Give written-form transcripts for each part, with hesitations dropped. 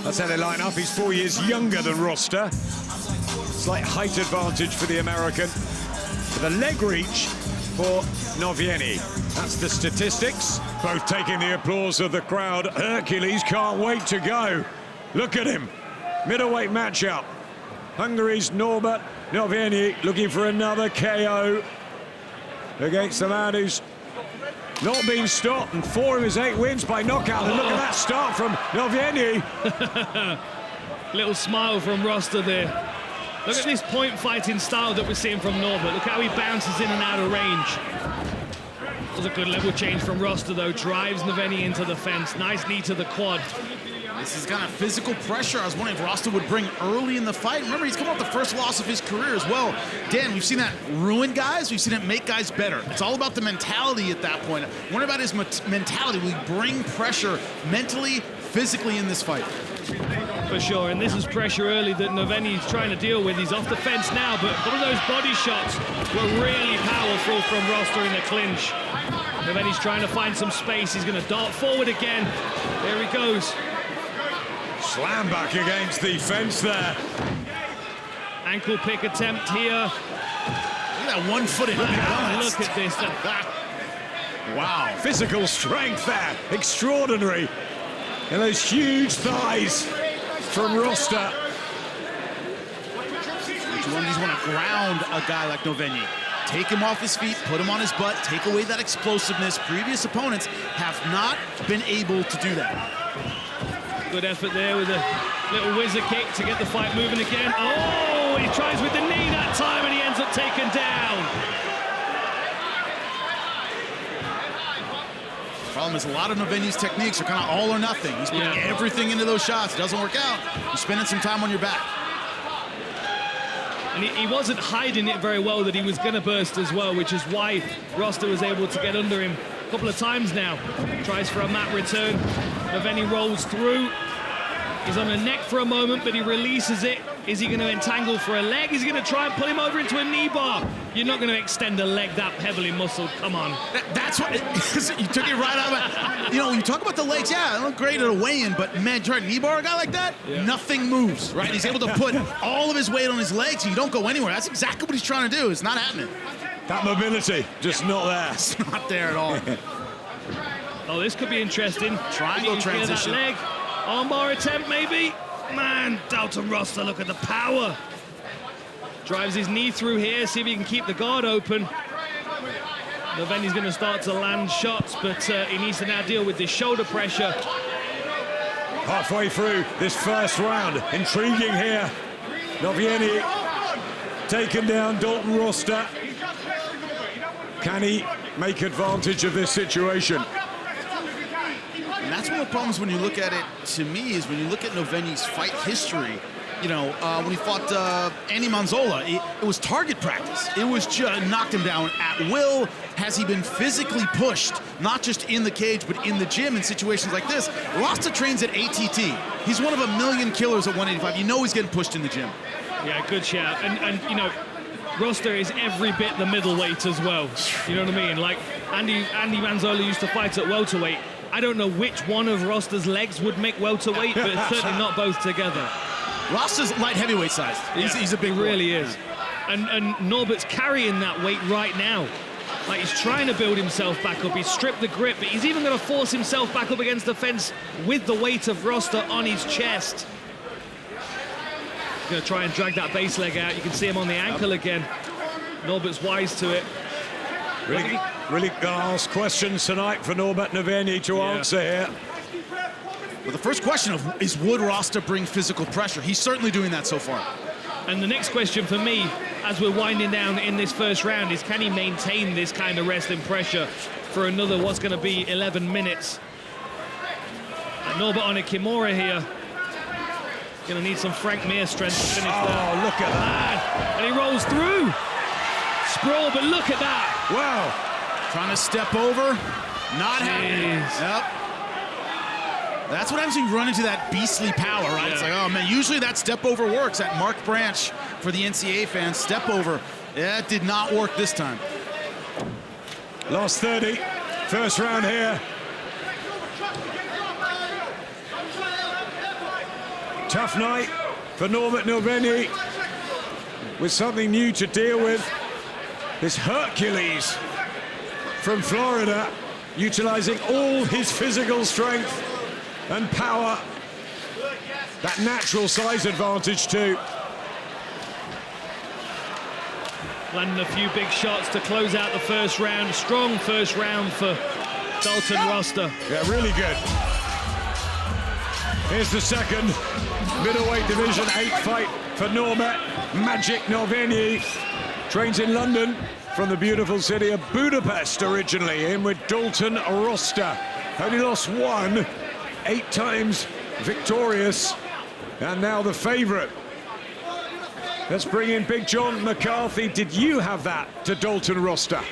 That's how they line up. He's 4 years younger than Rosta. Slight height advantage for the American. With a leg reach for Novenyi. That's the statistics. Both taking the applause of the crowd. Hercules can't wait to go. Look at him. Middleweight matchup. Hungary's Norbert Novenyi looking for another KO against the man who's not been stopped, and 4 of his 8 wins by knockout. And look at that start from Novenyi. Little smile from Rosta there. Look at this point fighting style that we're seeing from Norbert. Look how he bounces in and out of range. That was a good level change from Rosta though. Drives Novenyi into the fence. Nice knee to the quad. This is kind of physical pressure I was wondering if Rosta would bring early in the fight. Remember, he's come off the first loss of his career as well. Dan, we've seen that ruin guys. We've seen it make guys better. It's all about the mentality at that point. I wonder about his mentality. Will he bring pressure mentally, physically in this fight? For sure, and this is pressure early that Novenyi's trying to deal with. He's off the fence now, but some of those body shots were really powerful from Rosta in the clinch. Novenyi's trying to find some space. He's going to dart forward again. There he goes. Slam back against the fence there. Ankle pick attempt here. Look at that one-footed. Look at this. Wow, physical strength there. Extraordinary. And those huge thighs from Rosta. Which one these want to ground a guy like Novenyi? Take him off his feet, put him on his butt, take away that explosiveness. Previous opponents have not been able to do that. Good effort there with a little whizzer kick to get the fight moving again. Oh, he tries with the knee that time and he ends up taken down. Problem is a lot of Novenyi's techniques are kind of all or nothing. He's putting everything into those shots. It doesn't work out. You're spending some time on your back. And he wasn't hiding it very well that he was going to burst as well, which is why Rosta was able to get under him a couple of times now. Tries for a mat return. Novenyi rolls through. He's on the neck for a moment, but he releases it. Is he going to entangle for a leg? Is he going to try and pull him over into a knee bar? You're not going to extend a leg that heavily muscled. Come on. That's what you took it right out of it. You know, you talk about the legs, yeah, they look great at a weigh-in, but man, try to knee bar a guy like that, nothing moves, right? He's able to put all of his weight on his legs and you don't go anywhere. That's exactly what he's trying to do. It's not happening. That mobility, just not there. It's not there at all. Oh, this could be interesting. Triangle transition. That leg. Armbar attempt, maybe. Man, Dalton Rosta, look at the power. Drives his knee through here, see if he can keep the guard open. Novenyi's going to start to land shots, but he needs to now deal with this shoulder pressure. Halfway through this first round, intriguing here. Novenyi taken down Dalton Rosta. Can he make advantage of this situation? And that's one of the problems when you look at it, to me, is when you look at Novenyi's fight history. You know, when he fought Andy Manzola, it was target practice. It was just knocked him down at will. Has he been physically pushed, not just in the cage, but in the gym in situations like this? Rosta trains at ATT. He's one of a million killers at 185. You know he's getting pushed in the gym. Yeah, good shout. And you know, Rosta is every bit the middleweight as well. You know what I mean? Like, Andy Manzola used to fight at welterweight. I don't know which one of Rosta's legs would make welterweight, but certainly not both together. Rosta's light heavyweight sized. He's a big boy. He really is. And Norbert's carrying that weight right now. Like, he's trying to build himself back up. He's stripped the grip, but he's even going to force himself back up against the fence with the weight of Rosta on his chest. He's going to try and drag that base leg out. You can see him on the ankle again. Norbert's wise to it. Really going to ask questions tonight for Norbert Novenyi to answer here. Well, the first question is, would Rosta bring physical pressure? He's certainly doing that so far. And the next question for me, as we're winding down in this first round, is can he maintain this kind of wrestling pressure for another, what's going to be 11 minutes? And Norbert on a Kimura here. Going to need some Frank Mir strength to finish that. Oh, look at that. And he rolls through. Sprawl, but look at that. Wow. Trying to step over. Not happening. Yep. That's what happens when you run into that beastly power, right? Yeah. It's like, oh man, usually that step over works. That Mark Branch for the NCAA fans, step over. Yeah, it did not work this time. Last 30, first round here. Tough night for Norbert Novenyi, with something new to deal with. This Hercules from Florida, utilizing all his physical strength and power. That natural size advantage too. Landing a few big shots to close out the first round. Strong first round for Dalton Rosta. Yeah, really good. Here's the second middleweight Division 8 fight for Norbert Magic Novenyi. Trains in London from the beautiful city of Budapest originally, in with Dalton Rosta. Only lost one, 8 times victorious, and now the favorite. Let's bring in Big John McCarthy. Did you have that to Dalton Rosta?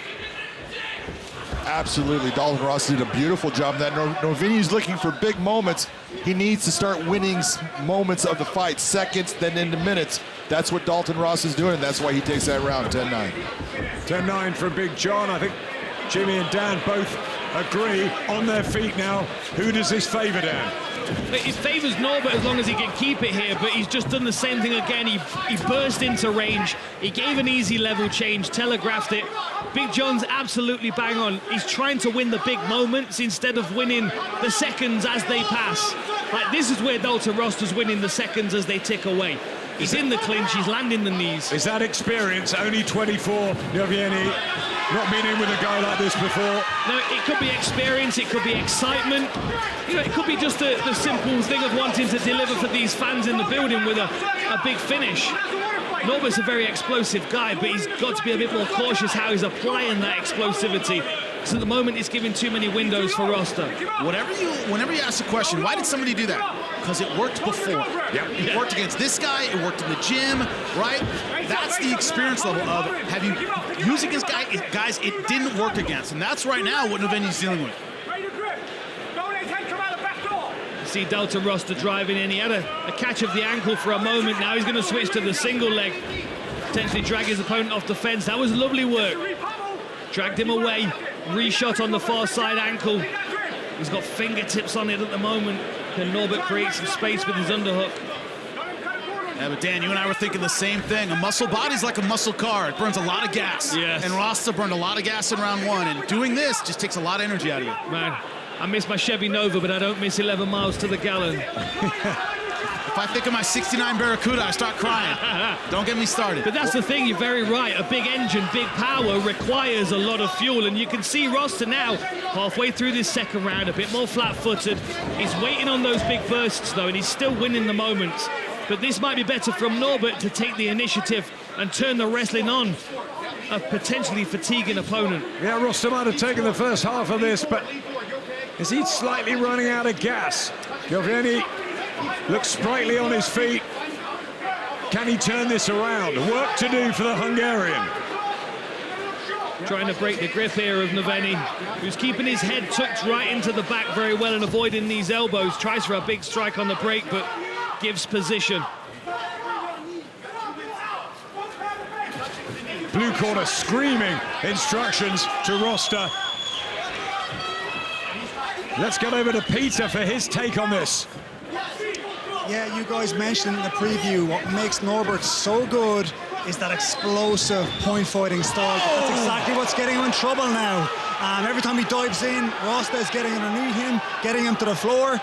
Absolutely. Dalton Rosta did a beautiful job. That Novenyi's looking for big moments. He needs to start winning moments of the fight, seconds, then into minutes. That's what Dalton Rosta's doing, and that's why he takes that round, 10-9. 10-9 from Big John. I think Jimmy and Dan both agree. On their feet now. Who does this favor, Dan? It favors Norbert as long as he can keep it here, but he's just done the same thing again. He burst into range. He gave an easy level change, telegraphed it. Big John's absolutely bang on. He's trying to win the big moments instead of winning the seconds as they pass. Like, this is where Dalton Rosta's winning the seconds as they tick away. He's in the clinch, he's landing the knees. Is that experience? Only 24, Novenyi. Not been in with a guy like this before. No, it could be experience, it could be excitement. You know, it could be just the simple thing of wanting to deliver for these fans in the building with a big finish. Norbert's a very explosive guy, but he's got to be a bit more cautious how he's applying that explosivity. So at the moment, it's giving too many windows for Rosta. Whenever you ask a question, why did somebody do that? Because it worked before. Yep. It worked against this guy, it worked in the gym, right? That's the experience level of have you used against guys it didn't work against. And that's right now what Novenyi's dealing with. See Dalton Rosta driving in. He had a catch of the ankle for a moment. Now he's going to switch to the single leg. Potentially drag his opponent off the fence. That was lovely work. Dragged him away. Reshot on the far side ankle. He's got fingertips on it at the moment. Can Norbert create some space with his underhook? Yeah, but Dan, you and I were thinking the same thing. A muscle body's like a muscle car. It burns a lot of gas. Yes. And Rosta burned a lot of gas in round 1. And doing this just takes a lot of energy out of you. Man, I miss my Chevy Nova, but I don't miss 11 miles to the gallon. If I think of my 69 Barracuda, I start crying. Don't get me started. But that's the thing, you're very right. A big engine, big power requires a lot of fuel, and you can see Rosta now, halfway through this second round, a bit more flat-footed. He's waiting on those big bursts, though, and he's still winning the moments. But this might be better from Norbert to take the initiative and turn the wrestling on a potentially fatiguing opponent. Yeah, Rosta might have taken the first half of this, but is he slightly running out of gas? Novenyi looks sprightly on his feet. Can he turn this around? Work to do for the Hungarian. Trying to break the grip here of Novenyi, who's keeping his head tucked right into the back very well and avoiding these elbows. Tries for a big strike on the break, but gives position. Blue corner screaming instructions to Rosta. Let's get over to Peter for his take on this. Yeah, you guys mentioned in the preview what makes Norbert so good is that explosive point fighting style. That's exactly what's getting him in trouble now. Every time he dives in, Rosta is getting underneath him, getting him to the floor.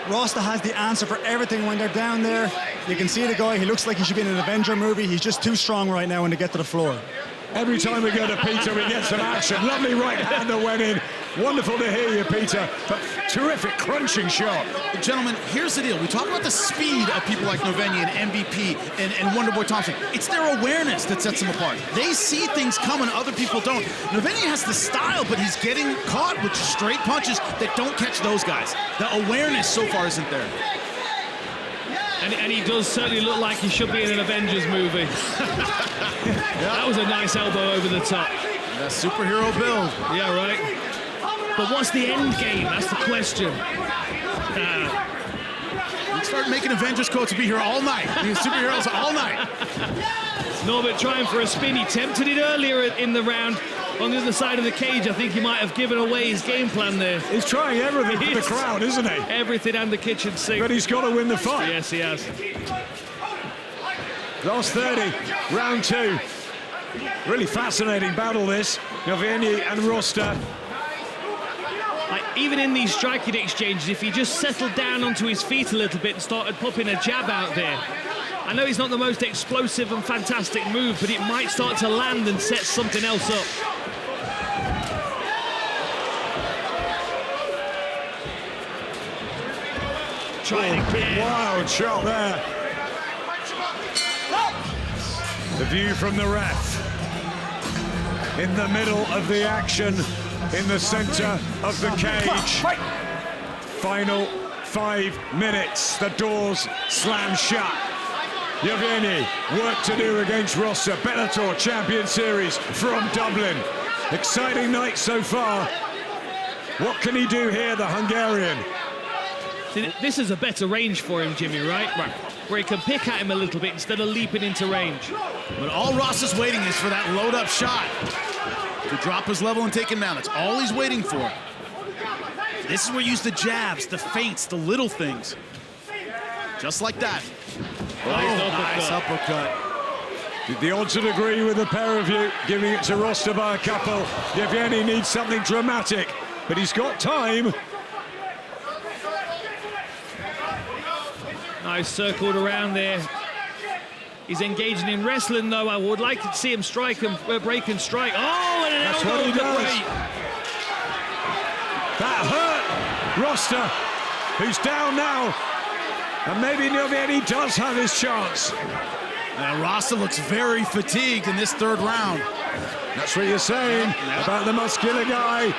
Rosta has the answer for everything when they're down there. You can see the guy, he looks like he should be in an Avenger movie. He's just too strong right now when they get to the floor. Every time we go to Peter, we get some action. Lovely right hand that went in. Wonderful to hear you, Peter. But terrific crunching shot. Gentlemen, here's the deal. We talk about the speed of people like Novenyi and MVP and Wonderboy Thompson. It's their awareness that sets them apart. They see things coming other people don't. Novenyi has the style, but he's getting caught with straight punches that don't catch those guys. The awareness so far isn't there. And he does certainly look like he should be in an Avengers movie. That was a nice elbow over the top. That superhero build. Yeah, right. But what's the end game? That's the question. We start making Avengers quotes to be here all night. These superheroes all night. Norbert trying for a spin. He tempted it earlier in the round. on the other side of the cage, I think he might have given away his game plan there. He's trying everything for the crowd, isn't he? Everything and the kitchen sink. But he's got to win the fight. Yes, he has. Last 30, round 2. Really fascinating battle, this. Novenyi and Rosta. Like, even in these striking exchanges, if he just settled down onto his feet a little bit and started popping a jab out there, I know it's not the most explosive and fantastic move, but it might start to land and set something else up. Trying again. Wild shot there. The view from the ref. In the middle of the action, in the center of the cage. Final 5 minutes. The doors slam shut. Novenyi, work to do against Rosta. Bellator Champions Series from Dublin. Exciting night so far. What can he do here, the Hungarian? See, this is a better range for him, Jimmy, right? Where he can pick at him a little bit instead of leaping into range. But all Ross is waiting is for that load-up shot to drop his level and take him down. That's all he's waiting for. This is where you use the jabs, the feints, the little things. Just like that. Nice uppercut. Did the odds would agree with the pair of you, giving it to Rosta by a couple. Novenyi needs something dramatic, but he's got time. Nice circled around there. He's engaging in wrestling, though. I would like to see him strike and break and strike. Oh, and an That's elbow what he to does. break. That hurt Rosta, who's down now. And maybe Novenyi does have his chance. Now Rosta looks very fatigued in this 3rd round. That's what you're saying about the muscular guy.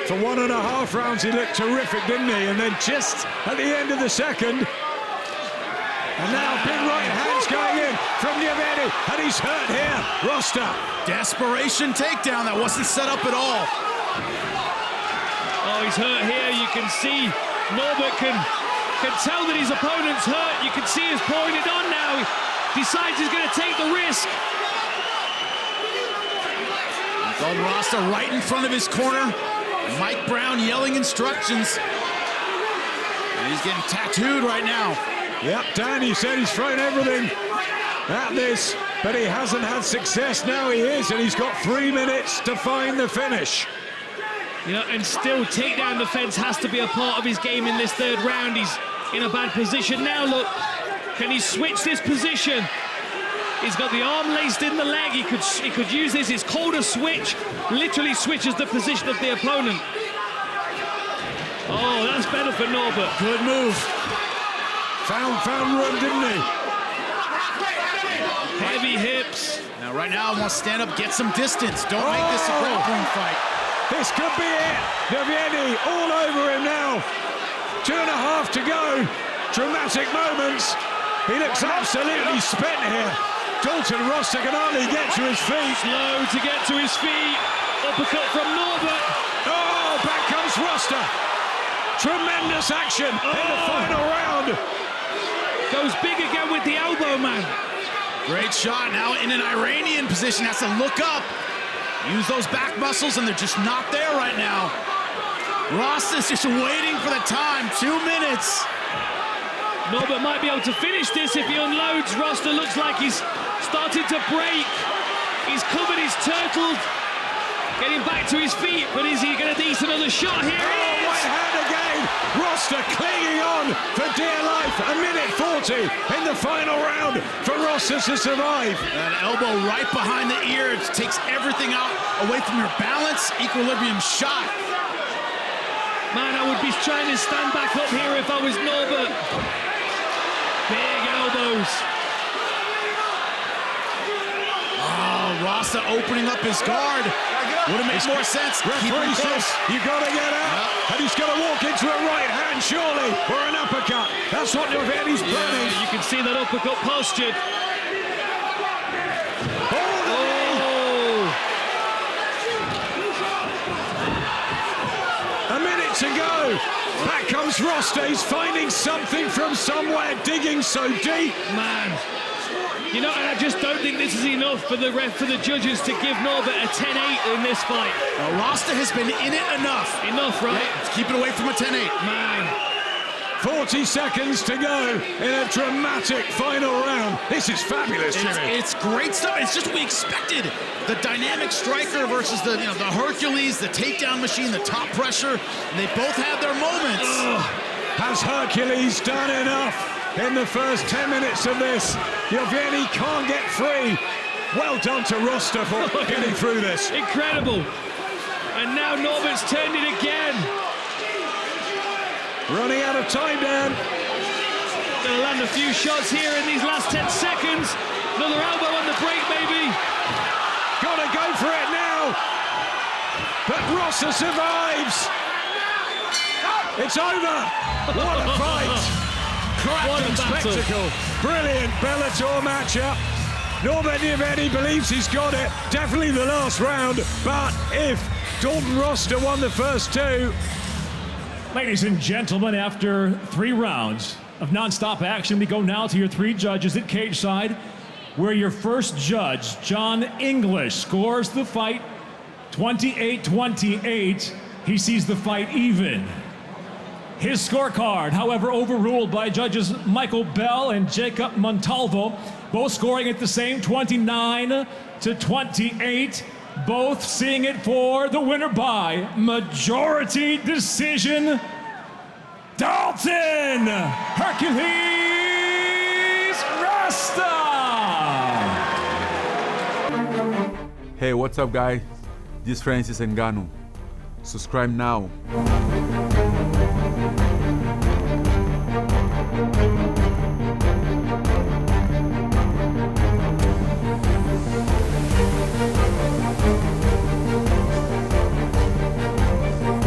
For 1.5 rounds, he looked terrific, didn't he? And then just at the end of the 2nd, and now big right hands going in from Novenyi, and he's hurt here. Rosta. Desperation takedown that wasn't set up at all. Oh, he's hurt here. You can see Norbert can tell that his opponent's hurt. You can see he's pouring it on now. He decides he's going to take the risk. Dalton Rosta right in front of his corner. Mike Brown yelling instructions. And he's getting tattooed right now. Yep, Dan, he said he's thrown everything at this, but he hasn't had success. Now he is, and he's got 3 minutes to find the finish. You know, and still takedown defense has to be a part of his game in this 3rd round. He's in a bad position now. Look, can he switch this position? He's got the arm laced in the leg. He could use this. It's called a switch. Literally switches the position of the opponent. Oh, that's better for Norbert. Good move. Found room, didn't he? Heavy hips. Now, right now, I want to stand up, get some distance. Don't make this a grappling fight. This could be it. Novenyi all over him now. 2.5 to go. Dramatic moments. He looks absolutely spent here. Dalton Rosta can hardly get to his feet. Slow to get to his feet. Uppercut from Norbert. Oh, back comes Rosta. Tremendous action in the final round. Goes big again with the elbow, man. Great shot. Now in an Iranian position. Has to look up. Use those back muscles, and they're just not there right now. Rosta's just waiting for the time. 2 minutes. Norbert might be able to finish this if he unloads. Rosta looks like he's starting to break. He's covered his turtle. Getting back to his feet, but is he going to eat another shot? Here he is! Right hand again. Rosta clinging on for dear life. 1:40 in the final round for Rosta to survive. That elbow right behind the ear. It takes everything out away from your balance. Equilibrium shot. Man, I would be trying to stand back up here if I was Norbert. Big elbows. Oh, Rosta opening up his guard. Would have made more sense. Referee says you got to get out, and he's going to walk into a right hand, surely, or an uppercut. That's what Novenyi's planning. You can see that uppercut postured. A minute to go. Back comes Rosta. He's finding something from somewhere, digging so deep. Man, You know, and I just don't think this is enough for the judges to give Norbert a 10-8 in this fight. Rosta has been in it enough. Enough, right? Yeah, keep it away from a 10-8. Man. 40 seconds to go in a dramatic final round. This is fabulous, Jimmy. It's great stuff. It's just what we expected. The dynamic striker versus the Hercules, the takedown machine, the top pressure. They both have their moments. Has Hercules done enough in the first 10 minutes of this? Novenyi can't get free. Well done to Rosta for getting through this. Incredible. And now Norbert's turned it again. Running out of time, Dan. Gonna land a few shots here in these last 10 seconds. Another elbow on the break, maybe. Gotta go for it now. But Rosta survives. It's over. What a fight. Cracking spectacle. Brilliant Bellator matchup. Norbert Novenyi believes he's got it. Definitely the last round. But if Dalton Rosta won the first two. Ladies and gentlemen, after 3 rounds of non-stop action, we go now to your 3 judges at cage side, where your first judge, John English, scores the fight 28-28. He sees the fight even. His scorecard, however, overruled by judges Michael Bell and Jacob Montalvo, both scoring at the same 29-28. Both seeing it for the winner by majority decision, Dalton Hercules Rosta. Hey, what's up, guys? This is Francis Ngannou. Subscribe now.